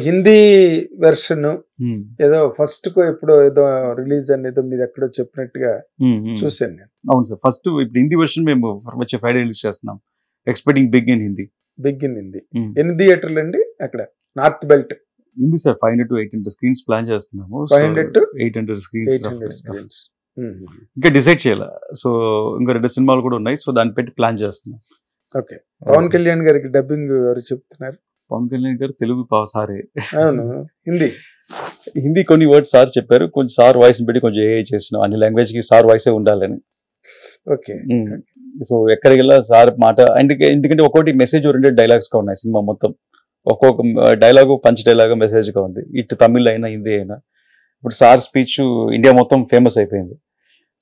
Hindi version ఏదో first కో ఎప్పుడో ఏదో రిలీజ్ అనేది మీరు ఎక్కడో చెప్పినట్టుగా చూసాను నేను. అవును సార్, ఫస్ట్ ఇప్పుడు హిందీ వెర్షన్ మేము వచ్చే ఫ్రైడే రిలీజ్ చేస్తున్నాం. Expecting big in Hindi. Big in Hindi. ఎన్ని థియేటర్లు అండి అక్కడ? నార్త్ బెల్ట్ ఉంది సార్. 500 to 800 స్క్రీన్స్ ప్లాన్ చేస్తున్నాము. 500 to 800 స్క్రీన్స్. 800 స్క్రీన్స్. ఇంకా డిసైడ్ చేయాలి. సో ఇంకా 2 సినిమాలు కూడా ఉన్నాయి. సో దాన్ని పెట్టి ప్లాన్ చేస్తున్నాం. ఓకే. పవన్ కళ్యాణ్ గారికి డబ్బింగ్ ఎవరు చెప్తున్నారు? పవన్ కళ్యాణ్ గారు తెలుగు సారే. అవును. హిందీ కొన్ని వర్డ్స్ సార్ చెప్పారు. కొంచెం సార్ వాయిస్ పెట్టి కొంచెం ఏఐ చేస్తున్నాం. అన్ని లాంగ్వేజ్ కి సార్ వాయిసే ఉండాలని. ఓకే. సో ఎక్కడికి వెళ్ళా సార్ మాట. ఎందుకంటే ఒక్కొక్కటి మెసేజ్ ఓరియంటెడ్ డైలాగ్స్ గా ఉన్నాయి సినిమా మొత్తం. ఒక్కొక్క డైలాగు పంచ్ డైలాగ్ మెసేజ్ గా ఉంది. ఇటు తమిళ్ అయినా హిందీ అయినా. ఇప్పుడు సార్ స్పీచ్ ఇండియా మొత్తం ఫేమస్ అయిపోయింది.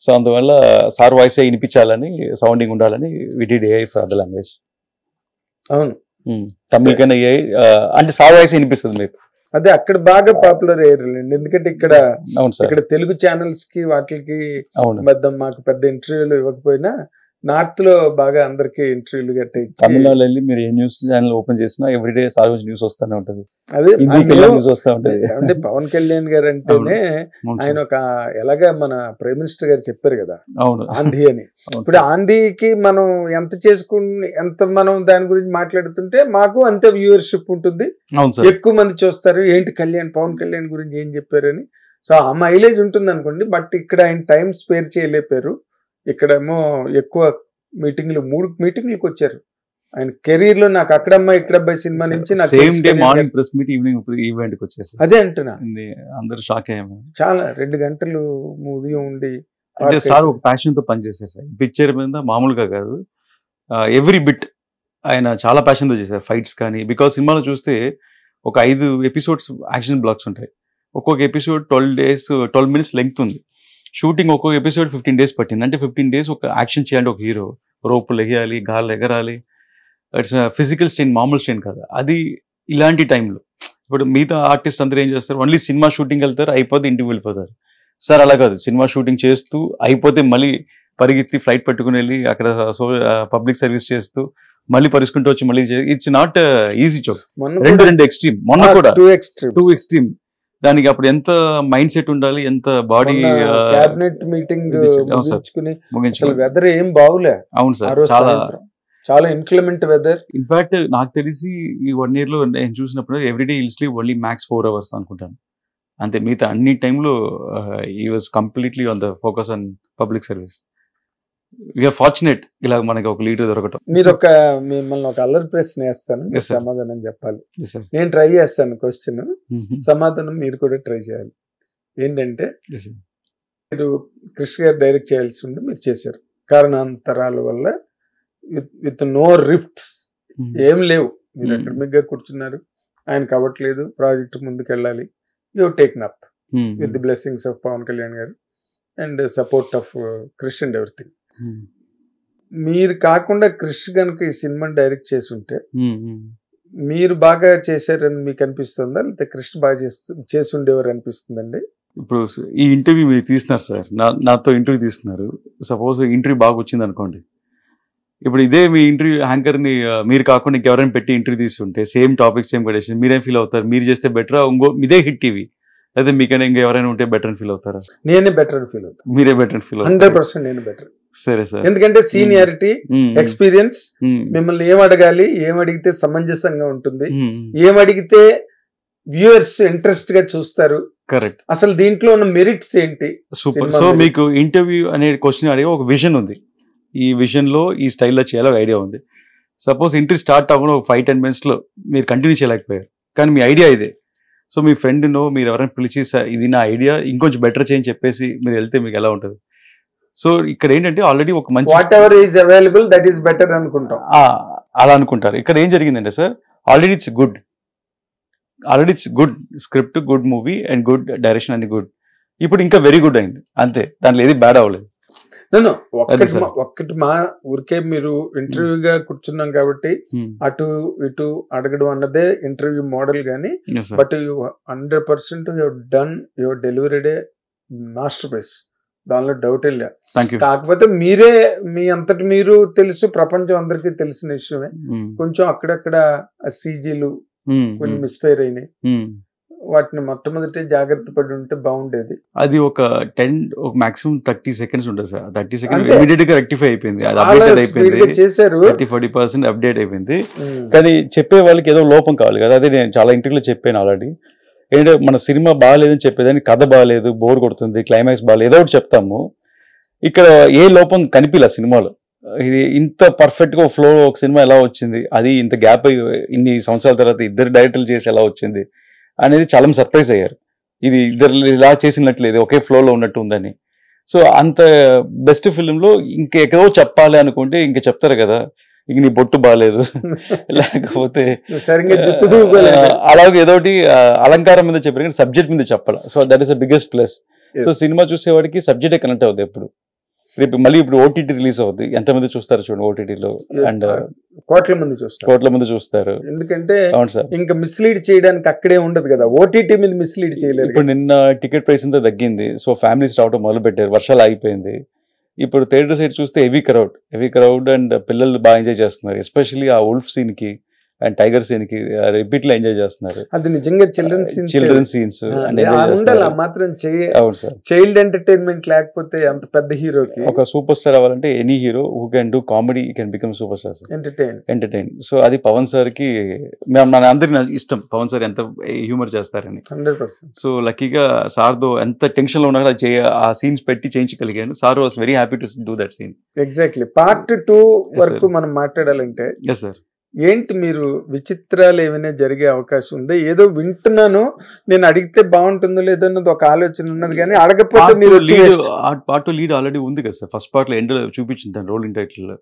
సో అందువల్ల సార్ వాయిసే వినిపించాలని, సౌండింగ్ ఉండాలని we did AI for other language. అవును. తమిళ కన్నా ఏఐ అంటే సార్ వాయిస్ వినిపిస్తుంది మీకు. అదే అక్కడ బాగా పాపులర్ అయ్యారండి. ఎందుకంటే ఇక్కడ ఇక్కడ తెలుగు ఛానల్స్ కి వాటికి మాకు పెద్ద ఇంటర్వ్యూలు ఇవ్వకపోయినా నార్త్ లో బాగా అందరికి ఇంటర్వ్యూలు గట్టి తమిళనాడు వెళ్ళి మీరు ఏ న్యూస్ ఛానల్ ఓపెన్ చేసినా ఎవ్రీడే సార్ న్యూస్ వస్తానే ఉంటది. అదే న్యూస్ వస్తా ఉంటది. అంటే పవన్ కళ్యాణ్ గారు అంటేనే ఆయన ఒక ఎలాగా మన ప్రైమ్ మినిస్టర్ గారు చెప్పారు కదా ఆంధీ అని. ఇప్పుడు ఆంధీకి మనం ఎంత మనం దాని గురించి మాట్లాడుతుంటే మాకు అంతే వ్యూవర్షిప్ ఉంటుంది, ఎక్కువ మంది చూస్తారు. ఏంటి పవన్ కళ్యాణ్ గురించి ఏం చెప్పారని. సో ఆ మైలేజ్ ఉంటుంది అనుకోండి. బట్ ఇక్కడ ఆయన టైం స్పేర్ చేయలేపారు. ఇక్కడేమో ఎక్కువ మీటింగ్లు 3 మీటింగ్లకు వచ్చారు ఆయన కెరీర్ లో. నాకు అక్కడమ్మాయి ఇక్కడబ్బాయి సినిమా నుంచి morning press meet, evening event కి వచ్చేసారు. అదే అంటున్నా, అందరూ షాక్ అయ్యాము. చాలా 2 గంటలు ఉదయం ఉండి అంటే సార్ ఒక ప్యాషన్ తో పనిచేశారు సార్. పిక్చర్ మీద మామూలుగా కాదు, ఎవ్రీ బిట్ ఆయన చాలా ప్యాషన్ తో చేశారు. ఫైట్స్ కానీ, బికాస్ సినిమాలో చూస్తే ఒక 5 ఎపిసోడ్స్ యాక్షన్ బ్లాక్స్ ఉంటాయి. ఒక్కొక్క ఎపిసోడ్ 12 minutes లెంగ్త్ ఉంది. షూటింగ్ ఒక్కొక్క ఎపిసోడ్ 15 days పట్టింది. అంటే 15 days ఒక యాక్షన్ చేయాలి. ఒక హీరో రోపులు ఎగయాలి, గాల్లో ఎగరాలి. ఇట్స్ ఫిజికల్ స్ట్రెయిన్, మామూలు స్ట్రెయిన్ కాదు అది. ఇలాంటి టైంలో ఇప్పుడు మిగతా ఆర్టిస్ట్ అందరూ ఏం చేస్తారు, ఓన్లీ సినిమా షూటింగ్ వెళ్తారు, అయిపోతే ఇంటికి వెళ్ళిపోతారు. సార్ అలా కాదు, సినిమా షూటింగ్ చేస్తూ అయిపోతే మళ్ళీ పరిగెత్తి ఫ్లైట్ పట్టుకుని వెళ్ళి అక్కడ పబ్లిక్ సర్వీస్ చేస్తూ మళ్ళీ పరిచుకుంటూ వచ్చి మళ్ళీ ఇట్స్ నాట్ ఈజీ జాబ్. రెండు ఎక్స్ట్రీమ్. మొన్న కూడా 2 extreme. దానికి అప్పుడు ఎంత మైండ్ సెట్ ఉండాలి, ఎంత బాడీ. క్యాబినెట్ మీటింగ్ వెదర్ ఏం బాగులే. అవును సార్, చాలా ఇన్క్లిమెంట్ వెదర్. ఇన్ఫాక్ట్ నాకు తెలిసి ఈ 1 year లో నేను చూసినప్పుడు everyday will sleep only max 4 hours అనుకుంటాను అంతే. మిగతా అన్ని టైంలో he was completely on the focus on public service. We are fortunate ఇలా మనకి ఒక లీడర్ దొరకటం. మిమ్మల్ని ఒక అల్లరి ప్రశ్న వేస్తాను, సమాధానం చెప్పాలి. నేను ట్రై చేస్తాను క్వశ్చన్, సమాధానం మీరు కూడా ట్రై చేయాలి. ఏంటంటే మీరు కృష్ణ గారు డైరెక్ట్ చేయాల్సి ఉండి మీరు చేశారు. కారణాంతరాల వల్ల విత్ నో రిఫ్ట్స్ ఏం లేవు. మీరు అకాడమిక్ గా కూర్చున్నారు, ఆయన కావట్లేదు, ప్రాజెక్ట్ ముందుకు వెళ్ళాలి. You taken up with the blessings of Pavan Kalyan garu and support of Krishna and everything. మీరు కాకుండా క్రిష్ గనుక ఈ సినిమాని డైరెక్ట్ చేసి ఉంటే మీరు బాగా చేశారని మీకు అనిపిస్తుందా, లేకపోతే కృష్ బాగా చేసి ఉండేవారు అనిపిస్తుందండి? ఇప్పుడు ఈ ఇంటర్వ్యూ మీరు తీస్తున్నారు సార్, నాతో ఇంటర్వ్యూ తీస్తున్నారు. సపోజ్ ఇంటర్వ్యూ బాగా వచ్చింది అనుకోండి. ఇప్పుడు ఇదే మీ ఇంటర్వ్యూ యాంకర్ ని మీరు కాకుండా ఇంకెవరైనా పెట్టి ఇంటర్వ్యూ తీసుకుంటే సేమ్ టాపిక్ సేమ్ కండిషన్ మీరేం ఫీల్ అవుతారు? మీరు చేస్తే బెటరా, ఇదే హిట్ టీవీ, అయితే మీకైనా ఇంకా ఎవరైనా ఉంటే బెటర్ అని ఫీల్ అవుతారా? నేనే బెటర్ అని ఫీల్ అవుతాను. మీరే బెటర్ అని ఫీల్ అవుతారు? 100% నేను బెటర్. సరే సార్. ఎందుకంటే సీనియారిటీ, ఎక్స్పీరియన్స్, మిమ్మల్ని ఏం అడగాలి, ఏం అడిగితే సమంజసంగా ఉంటుంది, ఏం అడిగితే వ్యూవర్స్ ఇంట్రెస్ట్ గా చూస్తారు, కరెక్ట్, అసలు దీంట్లో ఉన్న మెరిట్స్ ఏంటి. సూపర్. సో మీకు ఇంటర్వ్యూ అనే క్వశ్చన్ అడిగే ఒక విజన్ ఉంది. ఈ విజన్ లో ఈ స్టైల్లో చేయాలో ఐడియా ఉంది. సపోజ్ ఇంటర్వ్యూ స్టార్ట్ అవ్వడం 5-10 minutes లో మీరు కంటిన్యూ చేయలేకపోయారు, కానీ మీ ఐడియా ఇదే. సో మీ ఫ్రెండ్ నో మీరు ఎవరైనా పిలిచి ఇది నా ఐడియా ఇంకొంచెం బెటర్ చేయని చెప్పేసి మీరు వెళ్తే మీకు ఎలా ఉంటుంది? సో ఇక్కడ ఏంటంటే ఆల్రెడీ ఒక మంచి what ever is available that is better అనుకుంటాం, అలా అనుకుంటారు. ఇక్కడ ఏం జరిగిందంటే sir, already it's good script, good movie and good direction అన్ని గుడ్. ఇప్పుడు ఇంకా వెరీ గుడ్ అయింది అంతే, దాంట్లో ఏది బ్యాడ్ అవ్వలేదు. ఒక్కటి మా ఊరికే మీరు ఇంటర్వ్యూగా కూర్చున్నాం కాబట్టి అటు ఇటు అడగడం అన్నదే ఇంటర్వ్యూ మోడల్ గానీ, but you 100% you done your delivered a masterpiece, దానిలో డౌట్ వెళ్ళా. కాకపోతే మీరే మీ అంతటి మీరు తెలుసు, ప్రపంచం అందరికీ తెలిసిన విషయమే. కొంచెం అక్కడక్కడ సీజీలు కొన్ని మిస్ఫైర్ అయినాయి. వాటిని మొట్టమొదటి జాగ్రత్త పడి ఉంటే బాగుండేది. అది ఒక మాక్సిమం 30 seconds ఉంటుంది సార్. 30 seconds ఇమీడియట్ గా రెక్టిఫై అయిపోయింది, అది అప్డేట్ అయిపోయింది, 30-40% అప్డేట్ అయిపోయింది. కానీ చెప్పే వాళ్ళకి ఏదో లోపం కావాలి కదా, అదే నేను చాలా ఇంటర్వ్యూలో చెప్పాను ఆల్రెడీ. ఏంటంటే మన సినిమా బాగాలేదని చెప్పేదాన్ని కథ బాగాలేదు, బోర్ కొడుతుంది, క్లైమాక్స్ బాగాలేదు, ఏదో ఒకటి చెప్తాము. ఇక్కడ ఏ లోపం కనిపించలే సినిమాలో. ఇది ఇంత పర్ఫెక్ట్ గా ఫ్లో ఒక సినిమా ఎలా వచ్చింది, అది ఇంత గ్యాప్ ఇన్ని సంవత్సరాల తర్వాత ఇద్దరు డైరెక్టర్లు చేసి ఎలా వచ్చింది అనేది చాలా సర్ప్రైజ్ అయ్యారు. ఇది ఇద్దరు ఇలా చేసినట్లేదు, ఒకే ఫ్లోలో ఉన్నట్టు ఉందని. సో అంత బెస్ట్ ఫిల్మ్లో ఇంకెక్కడో చెప్పాలి అనుకుంటే ఇంక చెప్తారు కదా, ఇంక నీ బొట్టు బాగాలేదు లేకపోతే అలాగే ఏదోటి అలంకారం మీద చెప్పారు కానీ సబ్జెక్ట్ మీద చెప్పాలి. So that is the biggest plus. So cinema చూసేవాడికి సబ్జెక్టే కనెక్ట్ అవుతుంది ఎప్పుడు. రేపు మళ్ళీ ఇప్పుడు ఓటీటీ రిలీజ్ అవుతుంది, ఎంతమంది చూస్తారు చూడండి ఓటీటీలో, అండ్ కోట్ల మంది చూస్తారు. ఎందుకంటే ఇంకా మిస్లీడ్ చేయడానికి అక్కడే ఉండదు కదా, ఓటీటీ మీద మిస్లీడ్ చేయలేదు. ఇప్పుడు నిన్న టికెట్ ప్రైస్ అంతా తగ్గింది, సో ఫ్యామిలీస్ రావడం మొదలు పెట్టారు, వర్షాలు ఆగిపోయింది. ఇప్పుడు థియేటర్ సైడ్ చూస్తే హెవీ క్రౌడ్ అండ్ పిల్లలు బాగా ఎంజాయ్ చేస్తున్నారు. ఎస్పెషల్లీ ఆ ఉల్ఫ్ సీన్ కి అండ్ టైగర్ సీన్ కి రిపీట్ లో ఎంజాయ్ చేస్తున్నారు. అది నిజంగా చిల్డ్రన్ సీన్స్ మాత్రం చైల్డ్ ఎంటర్టైన్మెంట్. లేకపోతే అంత పెద్ద హీరోకి ఒక సూపర్ స్టార్ అవ్వాలంటే any hero who can do comedy can become super star, entertain. So అది పవన్ సార్ కి మన అందరికి ఇష్టం, పవన్ సార్ ఎంత హ్యూమర్ చేస్తారని. 100%. సో లక్కీగా సార్తో ఎంత టెన్షన్ లో ఉన్నా ఆ సీన్స్ పెట్టి చేయించగలిగాను. Sir was very happy to do that scene. Exactly. Part 2 వరకు మనం మాట్లాడాలంటే ఎస్ సార్, ఏంటి మీరు విచిత్రాలు ఏమైనా జరిగే అవకాశం ఉందా? ఏదో వింటున్నాను, నేను అడిగితే బాగుంటుందో లేదో అన్నది ఒక ఆలోచన ఉన్నది, కానీ అడగకపోతే మీరు పార్ట్ 2 లీడ్ ఆల్రెడీ ఉంది కదా సార్. ఫస్ట్ పార్ట్ లో ఎండ్ చూపించింది రోల్ ఇన్ టైటిల్,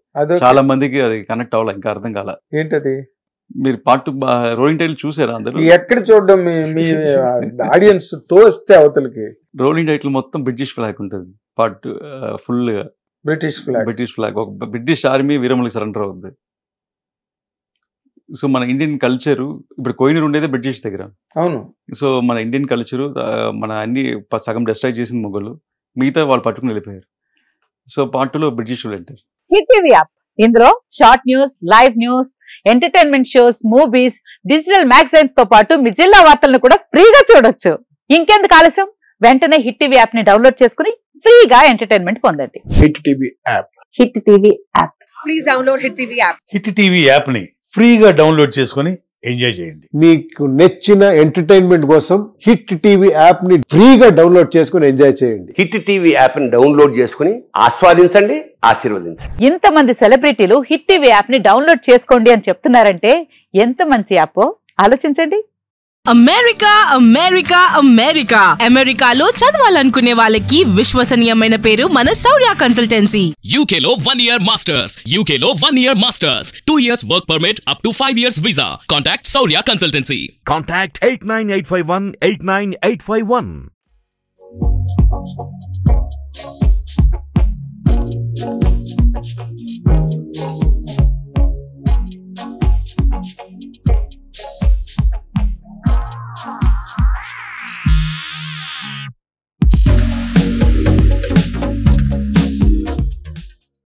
చాలా మందికి అది కనెక్ట్ అవ్వాలి, ఇంకా అర్థం కాల. ఏంటది? మీరు పార్ట్ 2 రోలింగ్ టైటిల్ చూసారా అందరూ? ఎక్కడ చూడడం, మీ ఆడియన్స్ తోస్తే అవతలకి. రోలింగ్ టైటిల్ మొత్తం బ్రిటిష్ ఫ్లాగ్ ఉంటుంది, పార్ట్ ఫుల్ గా బ్రిటిష్ ఫ్లాగ్. ఒక బ్రిటిష్ ఆర్మీ వీరములకు సరెండర్ అవుతుంది. సో మన ఇండియన్ కల్చరు, ఇప్పుడు కోహినూర్ ఉండేది బ్రిటిష్ దగ్గర. అవును. సో మన ఇండియన్ కల్చరు మన అన్ని సగం డిస్ట్రాక్ట్ చేసింది మొగలు, మిగతా వాళ్ళు పట్టుకుని వెళ్ళిపోయారు. సో పార్ట్ 2లో బ్రిటిష్ వాళ్ళు అంటారు. హిట్ టీవీ యాప్, ఇందులో short news, live news, entertainment shows, movies, digital magazines తో పాటు మీ జిల్లా వార్తలను కూడా ఫ్రీగా చూడొచ్చు. ఇంకెందుకు ఆలస్యం, వెంటనే హిట్ టీవీ యాప్ ని డౌన్లోడ్ చేసుకుని ఫ్రీగా ఎంటర్టైన్మెంట్ పొందండి. Hit TV app. Hit TV app. Please download hit TV app. Hit TV app ని ఫ్రీగా డౌన్లోడ్ చేసుకుని ఎంజాయ్ చేయండి. మీకు నచ్చిన ఎంటర్టైన్మెంట్ కోసం హిట్ టీవీ యాప్ ని ఫ్రీగా డౌన్లోడ్ చేసుకుని ఎంజాయ్ చేయండి. హిట్ టీవీ యాప్ ని డౌన్లోడ్ చేసుకుని ఆస్వాదించండి, ఆశీర్వదించండి. ఇంతమంది సెలబ్రిటీలు హిట్ టీవీ యాప్ ని డౌన్లోడ్ చేసుకోండి అని చెప్తున్నారంటే ఎంత మంచి యాప్ ఆలోచించండి. అమెరికా అమెరికా అమెరికా అమెరికాలో చదవాలనుకునే వాళ్ళకి విశ్వసనీయమైన పేరు మన శౌర్య కన్సల్టెన్సీ. UK లో 1 year masters, UK లో 1 year masters, 2 years work permit up to 5 years visa. Contact Saurya Consultancy. Contact 89851 89851.